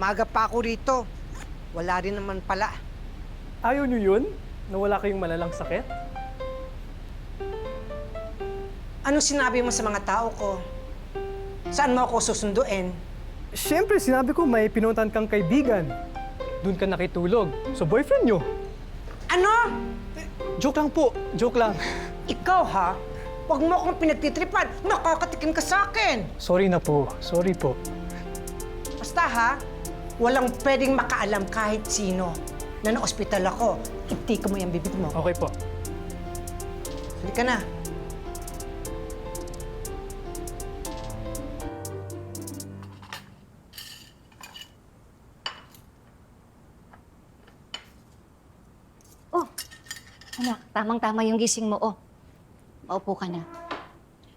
Maaga pa ako rito. Wala rin naman pala. Ayaw nyo yun? Na wala kayong malalang sakit? Ano sinabi mo sa mga tao ko? Saan mo ako susunduin? Siyempre, sinabi ko may pinuntan kang kaibigan. Doon ka nakitulog. So, boyfriend nyo. Ano? Joke lang po. Joke lang. Ikaw ha? Huwag mo akong pinagtitripan. Nakakatikim ka sa akin. Sorry na po. Sorry po. Basta ha, walang pwedeng makaalam kahit sino na na-ospital ako. Itika mo yung bibig mo. Okay po. Halika na. Oh, anak, tamang-tama yung gising mo. Oh, maupo ka na.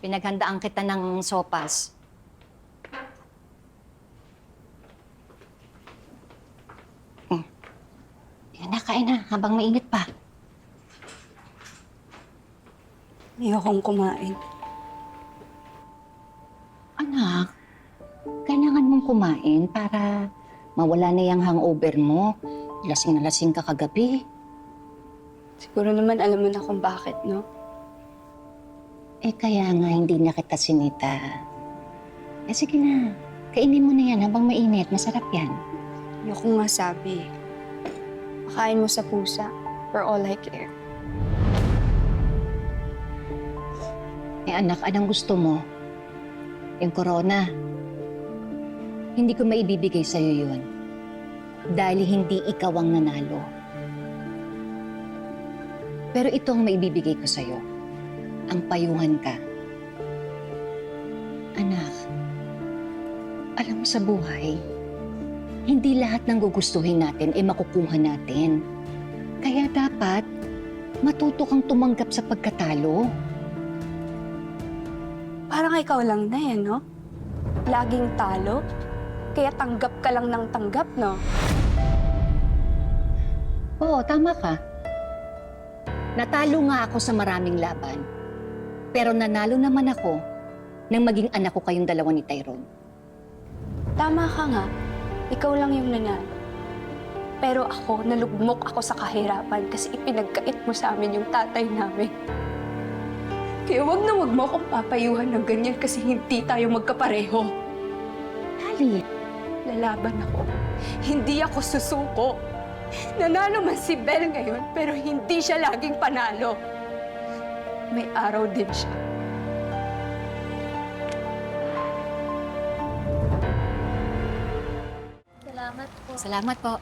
Pinaghandaan kita ng sopas. Anak, kain na habang mainit pa. Ayokong kumain. Anak, kailangan mong kumain para mawala na yung hangover mo. Lasing na lasing ka kagabi. Siguro naman alam mo na kung bakit, no? Eh kaya nga hindi na kita sinita. Eh sige na, kainin mo na yan habang mainit. Masarap yan. Ayokong masabi. Makain mo sa pusa for all I care. Eh anak, anong gusto mo? Yung corona. Hindi ko maibibigay sa'yo yun. Dahil hindi ikaw ang nanalo. Pero ito ang maibibigay ko sa'yo. Ang payuhan ka. Anak, alam mo sa buhay, hindi lahat ng gugustuhin natin ay makukuha natin. Kaya dapat, matuto kang tumanggap sa pagkatalo. Parang ikaw lang na yan, no? Laging talo. Kaya tanggap ka lang ng tanggap, no? Oo, tama ka. Natalo nga ako sa maraming laban. Pero nanalo naman ako nang maging anak ko kayong dalawa ni Tyrone. Tama ka nga. Ikaw lang yung nanalo. Pero ako, nalugmok ako sa kahirapan kasi ipinagkait mo sa amin yung tatay namin. Kaya wag mo akong papayuhan ng ganyan kasi hindi tayo magkapareho. Dali. Lalaban ako. Hindi ako susuko. Nanalo man si Belle ngayon, pero hindi siya laging panalo. May araw din siya. Salamat po. Salamat po.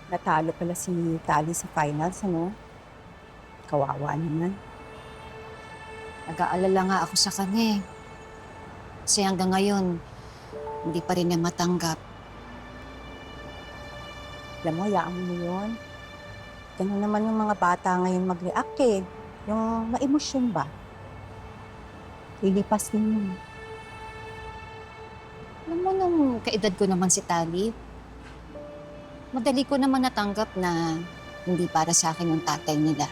Natalo pala si Tali sa finals, ano? Kawawa naman. Nag-aalala nga ako sa kanya eh. Kasi hanggang ngayon, hindi pa rin niya matanggap. Alam mo, hayaan mo yun. Ganun naman yung mga bata ngayon mag-react eh. Yung ma-emosyon ba? Lilipas din yun. Alam mo, nung kaedad ko naman si Tali, madali ko naman natanggap na hindi para sa akin yung tatay nila.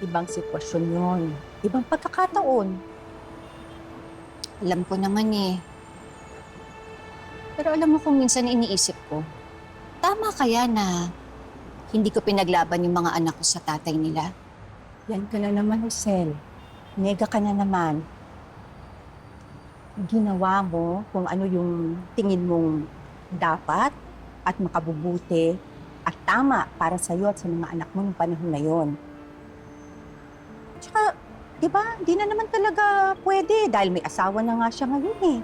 Ibang sitwasyon yun. Ibang pagkakataon. Alam ko naman eh. Pero alam mo kung minsan iniisip ko, tama kaya na hindi ko pinaglaban yung mga anak ko sa tatay nila? Yan ka na naman, Rosel. Nega ka na naman. Ginawa mo kung ano yung tingin mong dapat at makabubuti at tama para sa'yo at sa mga anak mo ng panahon na yon. Tsaka, di ba, di na naman talaga pwede dahil may asawa na nga siya ngayon eh.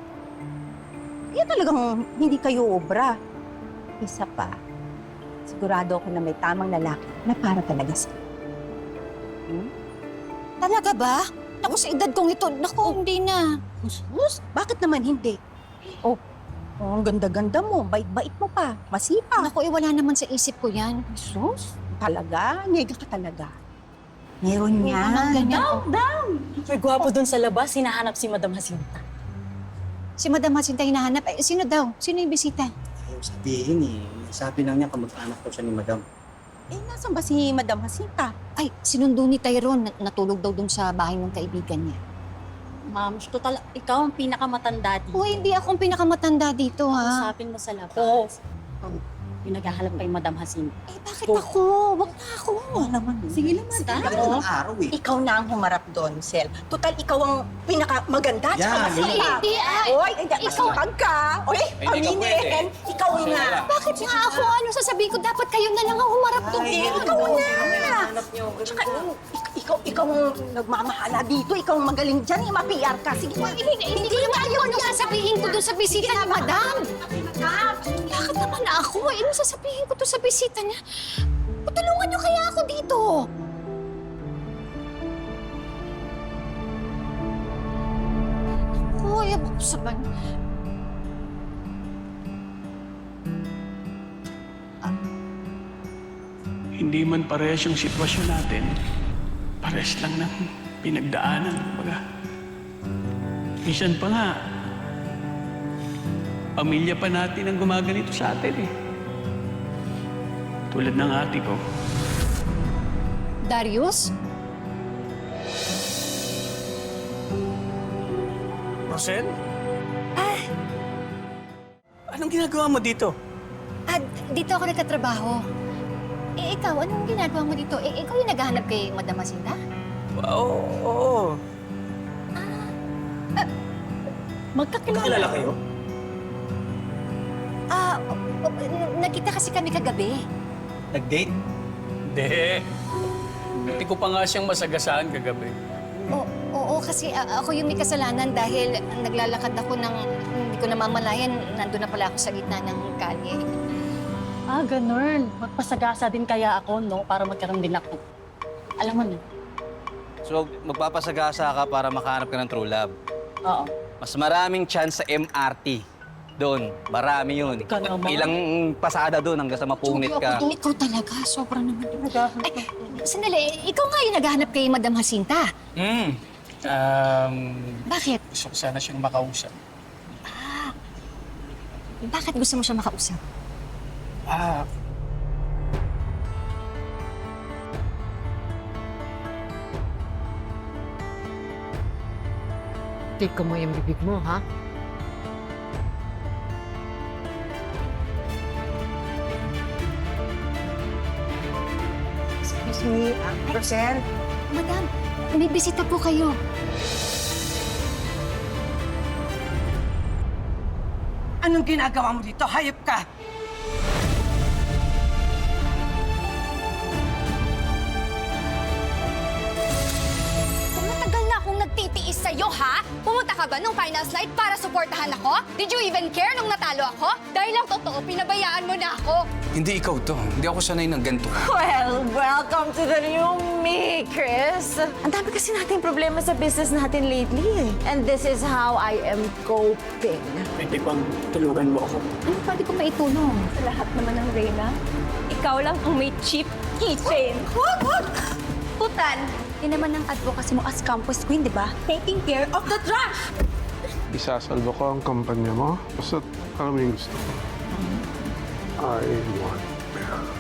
Kaya talagang hindi kayo obra. Isa pa, sigurado ako na may tamang lalaki na para talaga sa'yo. Talaga ba? Naku, sa edad kong ito, naku, hindi na. Sus, bakit naman hindi? Oh, ang ganda-ganda mo, bait-bait mo pa, masipag. Naku, wala naman sa isip ko yan. Sus, talaga? Nega ka talaga. Meron niya. Anong ganyan? May gwapo dun sa labas, hinahanap si Madam Jacinta. Si Madam Jacinta hinahanap. Eh, sino daw? Sino yung bisita? Ayaw sabihin eh. Sabi lang niya kamag-anak ko siya ni Madam. nasan ba si Madam Jacinta? Ay, sinundo ni Tyrone. Natulog daw dun sa bahay ng kaibigan niya. Ma'am, total, ikaw ang pinakamatanda dito. O, hindi akong pinakamatanda dito, ha? Usapin mo sa labas. Yung naghahalap kay Madam Jacinta. Eh, bakit ako? Wag na ako. Sige lang, madam. araw eh. Ikaw na ang humarap doon, Sel. Total, ikaw ang pinakamaganda. Yan, Tsaka yun. masipag. Oy, masipag ka. Oy, paminin. Ikaw na. Bakit nga ako? Ano sasabihin ko? Dapat kayo na lang ang humarap doon. Ikaw na. Tsaka, ikaw ang nagmamahala dito. Ikaw ang magaling dyan. Ma-PR ka. Sige, Hindi naman ako ano sasabihin ko doon sa bisita ni Madam. Bakit naman ako? Ano sasabihin ko doon sa bisita niya? Patulungan niyo kaya ako dito. Hoy, abok sa ban. Hindi man parehas yung sitwasyon natin, parehas lang ng pinagdaanan. Baga, minsan pa nga, pamilya pa natin ang gumaganito sa atin eh. Tulad ng ate ko. Darius? Rosel? Anong ginagawa mo dito? Dito ako nagkatrabaho. Eh, ikaw, anong ginagawa mo dito? Eh, ikaw yung naghahanap kay Madam Jacinta? Oo. Magkakilala. kayo? Nakita kasi kami kagabi. Nag-date? Hindi. Hindi ko pa nga siyang masagasaan kagabi. Oo, kasi ako yung may kasalanan dahil naglalakad ako ng hindi ko namamalayan. Nandun na pala ako sa gitna ng kalye. Ah, ganun. Magpasagasa din kaya ako, no? Para magkaroon din ako. Alam mo na. So, magpapasagasa ka para makahanap ka ng true love. Oo. Mas maraming chance sa MRT. Doon, marami yun. Ikaw naman. Ilang pasada doon hanggang sa mapunit ka. Ikaw talaga, sobra naman. Ay, sandali, ikaw nga yung naghahanap kay Madam Jacinta. Bakit? Gusto ko sana siyang makausap. Bakit gusto mo siya makausap? Tika mo yung bibig mo, ha? Excuse me, Rosel? Madam, may bisita po kayo. Anong ginagawa mo dito? Hayop ka! Matagal na akong nagtitiis sa'yo, ha? Pumunta ka ba nung final slide para suportahan ako? Did you even care nung natalo ako? Dahil lang totoo, pinabayaan mo na ako. Hindi ikaw to. Hindi ako sanay ng ganito. Well, welcome to the new me, Chris. Ang dami kasi nating problema sa business natin lately eh. And this is how I am coping. Pwede bang tulungan mo ako? Ano pwede ko maitulong? Sa lahat naman ng Reyna, ikaw lang ang may cheap keychain. Putan, yun naman ang advocacy mo as campus queen, di ba? Taking care of the trash! Isasalba ko ang kampanya mo. Basta alam mo yung gusto ko. I want better.